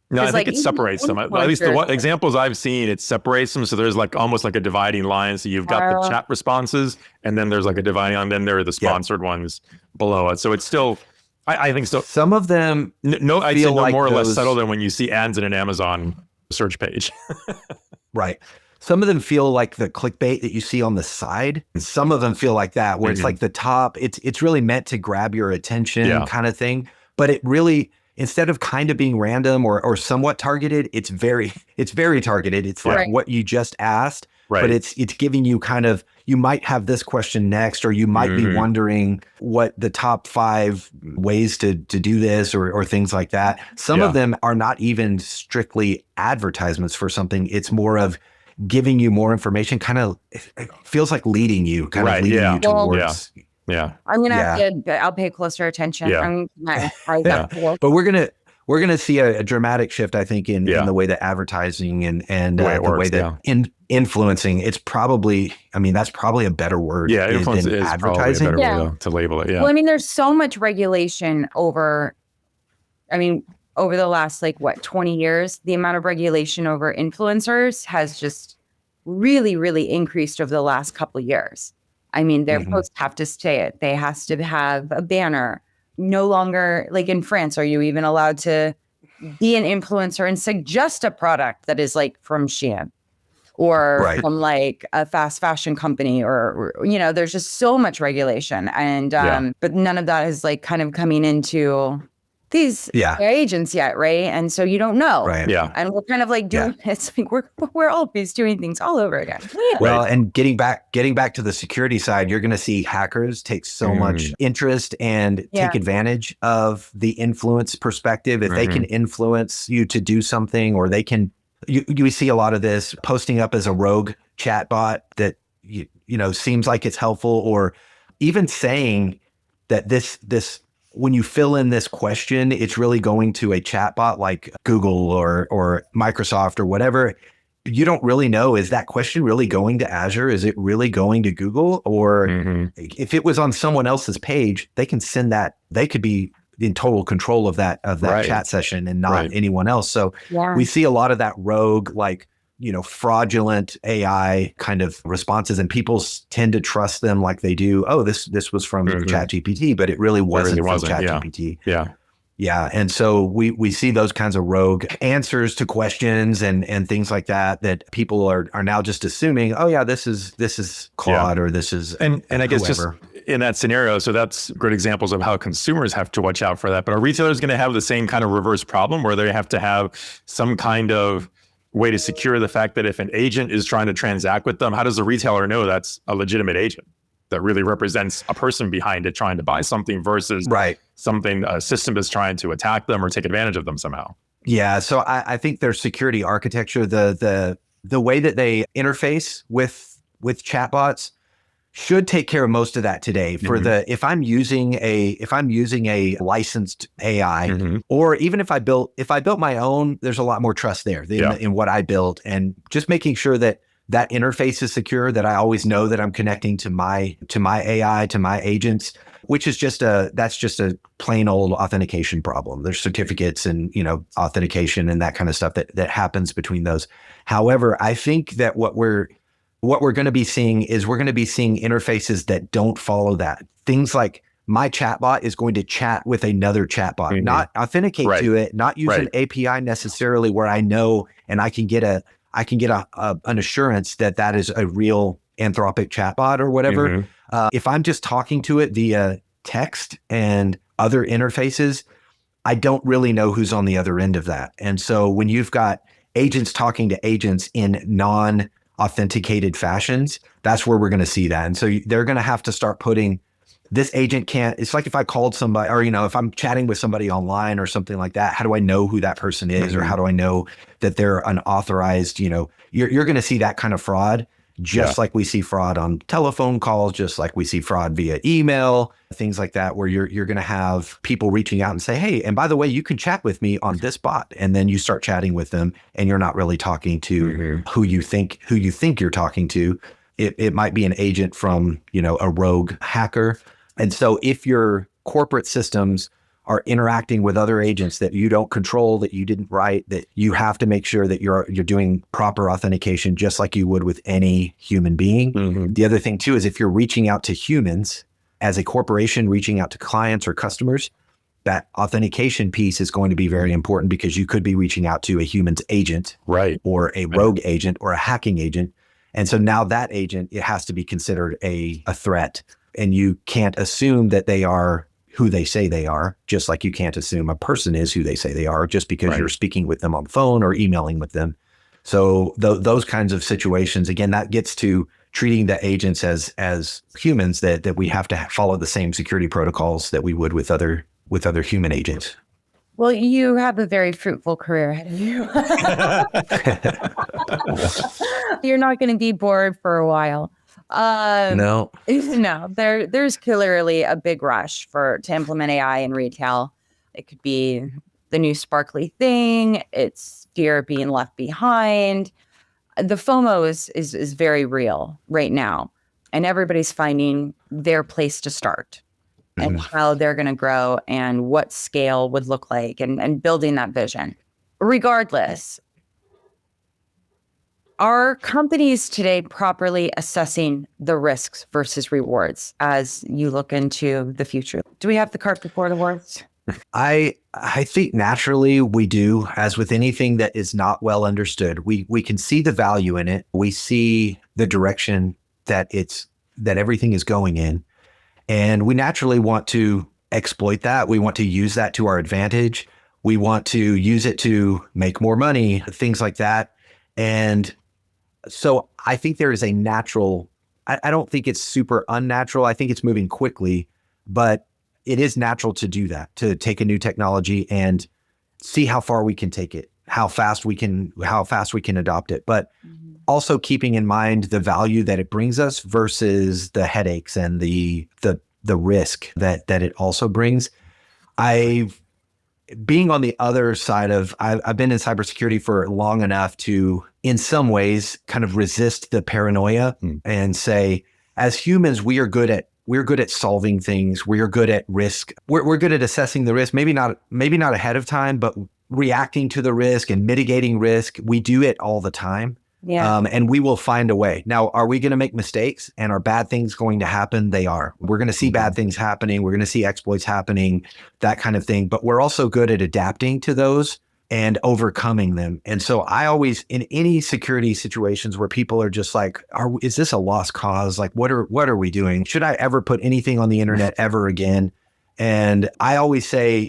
No, I think it separates them. At least the examples I've seen, it separates them. So there's like almost like a dividing line. So you've got the chat responses, and then there's like a dividing line. Then there are the sponsored ones below it. So it's still, I think so. Some of them, I'd say no more or less subtle than when you see ads in an Amazon search page. Right. Some of them feel like the clickbait that you see on the side. And some of them feel like that, where it's like the top, it's really meant to grab your attention kind of thing. But it really, instead of kind of being random or somewhat targeted, it's very targeted. It's like what you just asked, but it's giving you kind of, you might have this question next, or you might be wondering what the top 5 ways to do this or things like that. Some of them are not even strictly advertisements for something. It's more of giving you more information, kind of feels like leading you towards. I'm gonna I'll pay closer attention. But we're gonna see a dramatic shift, I think, in the way that advertising and the way that influencing. It's probably, that's probably a better word. Yeah, influence is advertising. Probably a better way to label it. Yeah. Well, there's so much regulation over the last 20 years, the amount of regulation over influencers has just really, really increased over the last couple of years. Their posts have to say it. They has to have a banner. No longer, like in France, are you even allowed to be an influencer and suggest a product that is from Shein or from a fast fashion company or there's just so much regulation. And but none of that is kind of coming into these agents yet, right? And so you don't know. Right. Yeah. And we're kind of doing it's we're always doing things all over again. Well, and getting back to the security side, you're going to see hackers take so much interest and take advantage of the influence perspective. If they can influence you to do something, or they can, you see a lot of this posting up as a rogue chatbot that seems like it's helpful, or even saying that this when you fill in this question, it's really going to a chatbot like Google or Microsoft or whatever. You don't really know, is that question really going to Azure? Is it really going to Google? Or if it was on someone else's page, they can send that. They could be in total control of that chat session and not anyone else. So we see a lot of that rogue, like, fraudulent AI kind of responses, and people tend to trust them like they do. Oh, this was from ChatGPT, but it really wasn't from ChatGPT. Yeah. And so we see those kinds of rogue answers to questions and things like that people are now just assuming, oh yeah, this is Claude or this is and I guess whoever. Just in that scenario, so that's great examples of how consumers have to watch out for that. But are retailers going to have the same kind of reverse problem where they have to have some kind of way to secure the fact that if an agent is trying to transact with them, how does the retailer know that's a legitimate agent that really represents a person behind it trying to buy something versus something a system is trying to attack them or take advantage of them somehow? Yeah, so I think their security architecture, the way that they interface with chatbots should take care of most of that today. For if I'm using a licensed AI, or even if I built my own, there's a lot more trust there in what I built, and just making sure that interface is secure, that I always know that I'm connecting to my AI, to my agents, which is that's just a plain old authentication problem. There's certificates and, authentication and that kind of stuff that happens between those. However, I think that what we're going to be seeing is we're going to be seeing interfaces that don't follow that. Things like my chatbot is going to chat with another chatbot, not authenticate to it, not use an API necessarily where I know and I can get an assurance that is a real Anthropic chatbot or whatever. If I'm just talking to it via text and other interfaces, I don't really know who's on the other end of that. And so when you've got agents talking to agents in non-authenticated fashions, that's where we're going to see that. And so they're going to have to start putting, this agent can't, it's like if I called somebody or, if I'm chatting with somebody online or something like that, how do I know who that person is? Or how do I know that they're unauthorized? You're going to see that kind of fraud, just like we see fraud on telephone calls, just like we see fraud via email, things like that, where you're going to have people reaching out and say, hey, and by the way, you can chat with me on this bot. And then you start chatting with them and you're not really talking to who you think you're talking to. It might be an agent from, a rogue hacker. And so if your corporate systems are interacting with other agents that you don't control, that you didn't write, that you have to make sure that you're doing proper authentication, just like you would with any human being. The other thing too is if you're reaching out to humans as a corporation, reaching out to clients or customers, that authentication piece is going to be very important, because you could be reaching out to a human's agent, or a rogue agent or a hacking agent. And so now that agent, it has to be considered a threat. And you can't assume that they are who they say they are, just like you can't assume a person is who they say they are just because you're speaking with them on the phone or emailing with them. So those kinds of situations, again, that gets to treating the agents as humans, that we have to follow the same security protocols that we would with other human agents. Well, you have a very fruitful career ahead of you. You're not going to be bored for a while. No, there's clearly a big rush to implement AI in retail. It could be the new sparkly thing. It's fear of being left behind. The FOMO is very real right now, and everybody's finding their place to start and how they're going to grow and what scale would look like, and building that vision. Regardless, are companies today properly assessing the risks versus rewards as you look into the future? Do we have the cart before the horse? I think naturally we do. As with anything that is not well understood, we can see the value in it. We see the direction that everything is going in, and we naturally want to exploit that. We want to use that to our advantage. We want to use it to make more money, things like that. And so I think there is a natural, I don't think it's super unnatural. I think it's moving quickly, but it is natural to do that, to take a new technology and see how far we can take it, how fast we can adopt it, but also keeping in mind the value that it brings us versus the headaches and the risk that it also brings. being on the other side of, I've been in cybersecurity for long enough to, in some ways, kind of resist the paranoia and say, as humans, we're good at solving things. We're good at risk. We're good at assessing the risk. Maybe not ahead of time, but reacting to the risk and mitigating risk. We do it all the time. Yeah. And we will find a way. Now, are we going to make mistakes, and are bad things going to happen? They are. We're going to see bad things happening. We're going to see exploits happening, that kind of thing. But we're also good at adapting to those and overcoming them. And so I always, in any security situations where people are just like, is this a lost cause? Like, what are we doing? Should I ever put anything on the internet ever again? And I always say,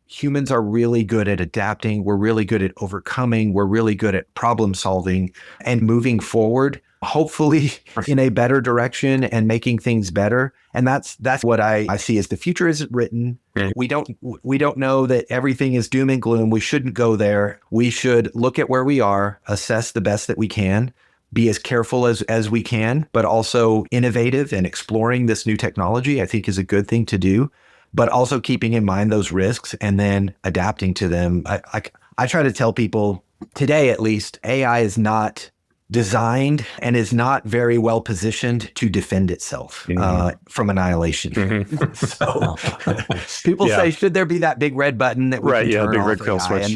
humans are really good at adapting. We're really good at overcoming. We're really good at problem solving and moving forward, hopefully in a better direction and making things better. And that's what I see as the future isn't written. We don't know that everything is doom and gloom. We shouldn't go there. We should look at where we are, assess the best that we can, be as careful as we can, but also innovative and exploring this new technology, I think, is a good thing to do. But also keeping in mind those risks and then adapting to them. I try to tell people today, at least, AI is not designed and is not very well positioned to defend itself from annihilation. So people say, should there be that big red button that we can turn big off red kill AI? switch. And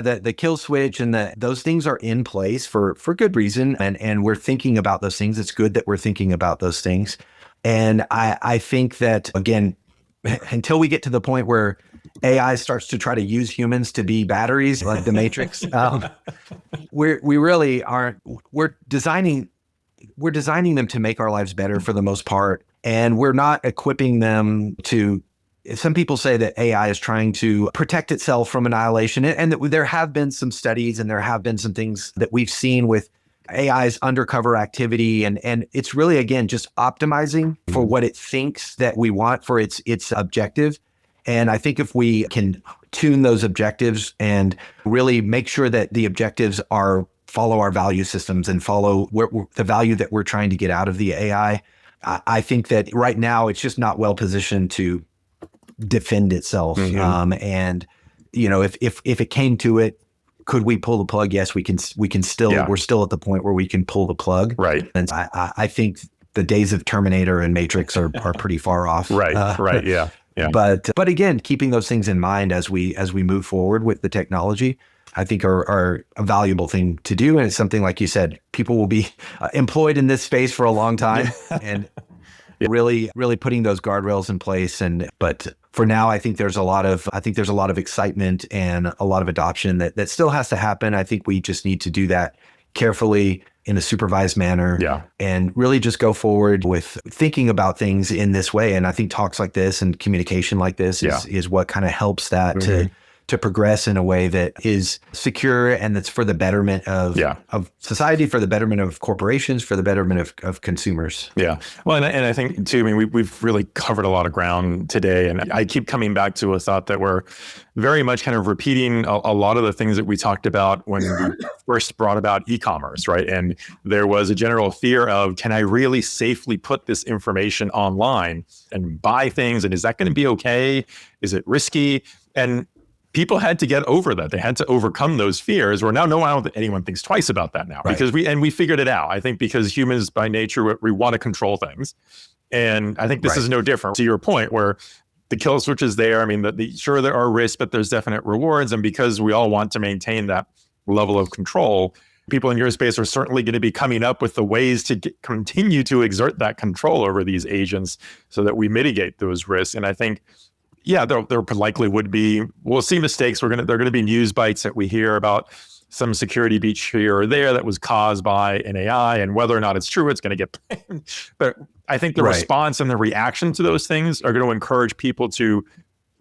the kill switch and those things are in place for good reason. And we're thinking about those things. It's good that we're thinking about those things. And I think that, again, until we get to the point where AI starts to try to use humans to be batteries like the Matrix, we really aren't. We're designing them to make our lives better for the most part, and we're not equipping them to. Some people say that AI is trying to protect itself from annihilation, and that there have been some studies and there have been some things that we've seen with AI's undercover activity, and it's really, again, just optimizing for what it thinks that we want for its objective. And I think if we can tune those objectives and really make sure that the objectives follow our value systems and follow the value that we're trying to get out of the AI, I think that right now it's just not well positioned to defend itself. And if it came to it, could we pull the plug? Yes, we can still, we're still at the point where we can pull the plug. Right. And I think the days of Terminator and Matrix are pretty far off. Right. Yeah. But again, keeping those things in mind as we move forward with the technology, I think are a valuable thing to do. And it's something, like you said, people will be employed in this space for a long time and really putting those guardrails in place. But for now, I think there's a lot of excitement and a lot of adoption that still has to happen. I think we just need to do that carefully in a supervised manner and really just go forward with thinking about things in this way. And I think talks like this and communication like this is what kind of helps that to progress in a way that is secure and that's for the betterment of society, for the betterment of corporations, for the betterment of consumers. Yeah. Well, and I think too, we've really covered a lot of ground today, and I keep coming back to a thought that we're very much kind of repeating a lot of the things that we talked about when we first brought about e-commerce, right? And there was a general fear of, can I really safely put this information online and buy things? And is that going to be okay? Is it risky? And people had to get over that. They had to overcome those fears. Where now, I don't think anyone thinks twice about that now, because we figured it out. I think because humans by nature, we want to control things. And I think this is no different to your point where the kill switch is there. Sure, there are risks, but there's definite rewards. And because we all want to maintain that level of control, people in your space are certainly going to be coming up with the ways to continue to exert that control over these agents so that we mitigate those risks. And I think, there likely would be, we'll see mistakes. They're going to be news bites that we hear about some security breach here or there that was caused by an AI, and whether or not it's true, it's going to get blamed. But I think the response and the reaction to those things are going to encourage people to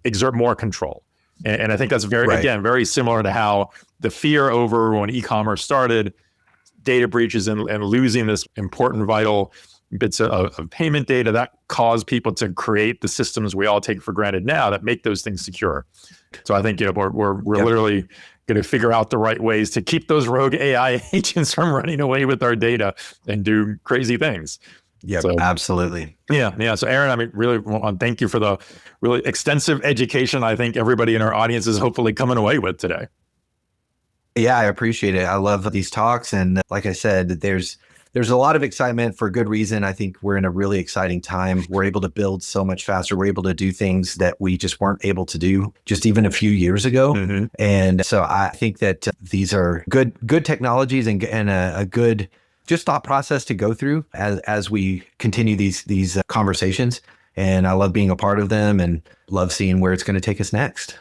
exert more control. And I think that's very similar to how the fear over when e-commerce started, data breaches and losing this important, vital bits of payment data, that caused people to create the systems we all take for granted now that make those things secure. So I think we're literally going to figure out the right ways to keep those rogue AI agents from running away with our data and do crazy things. Yeah, So, absolutely. yeah. So Aaron, I mean, really want to thank you for the really extensive education I think everybody in our audience is hopefully coming away with today. Yeah, I appreciate it. I love these talks. And like I said, there's a lot of excitement for good reason. I think we're in a really exciting time. We're able to build so much faster. We're able to do things that we just weren't able to do just even a few years ago. Mm-hmm. And so I think that these are good technologies and a good just thought process to go through as we continue these conversations. And I love being a part of them and love seeing where it's going to take us next.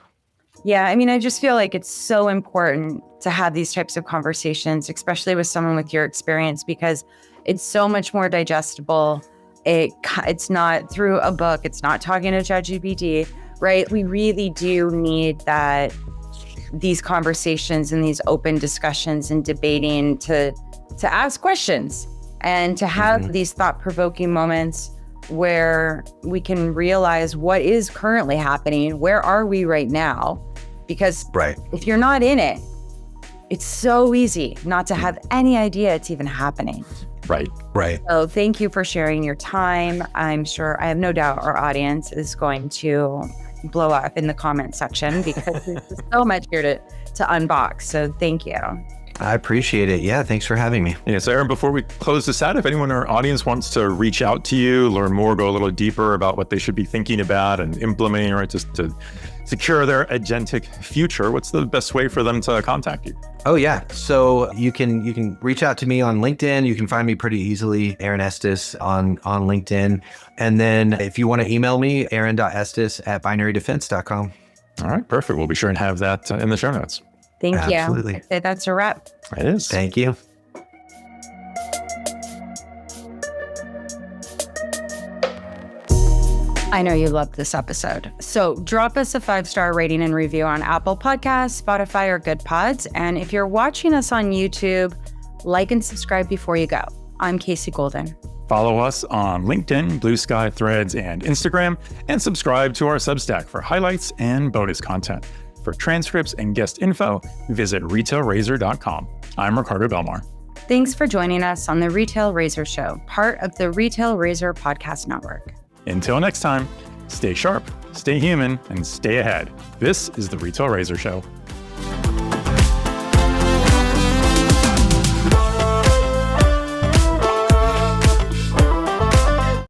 Yeah, I mean, I just feel like it's so important to have these types of conversations, especially with someone with your experience, because it's so much more digestible. It's not through a book. It's not talking to ChatGPT, right? We really do need these conversations and these open discussions and debating to ask questions and to have these thought-provoking moments where we can realize what is currently happening. Where are we right now? Because if you're not in it, it's so easy not to have any idea it's even happening. Right. So thank you for sharing your time. I'm sure, I have no doubt our audience is going to blow up in the comment section because there's so much here to unbox. So thank you. I appreciate it. Yeah, thanks for having me. Yeah, so Aaron, before we close this out, if anyone in our audience wants to reach out to you, learn more, go a little deeper about what they should be thinking about and implementing, right, just to secure their agentic future, what's the best way for them to contact you? Oh yeah, so you can reach out to me on LinkedIn. You can find me pretty easily, Aaron Estes on LinkedIn. And then if you want to email me, aaron.estes@binarydefense.com. All right, perfect. We'll be sure and have that in the show notes. Thank you. Absolutely. I'd say that's a wrap. It is. Thank you. I know you loved this episode. So drop us a 5-star rating and review on Apple Podcasts, Spotify, or Good Pods. And if you're watching us on YouTube, like and subscribe before you go. I'm Casey Golden. Follow us on LinkedIn, Blue Sky, Threads, and Instagram, and subscribe to our Substack for highlights and bonus content. For transcripts and guest info, visit retailrazor.com. I'm Ricardo Belmar. Thanks for joining us on the Retail Razor Show, part of the Retail Razor Podcast Network. Until next time, stay sharp, stay human, and stay ahead. This is the Retail Razor Show.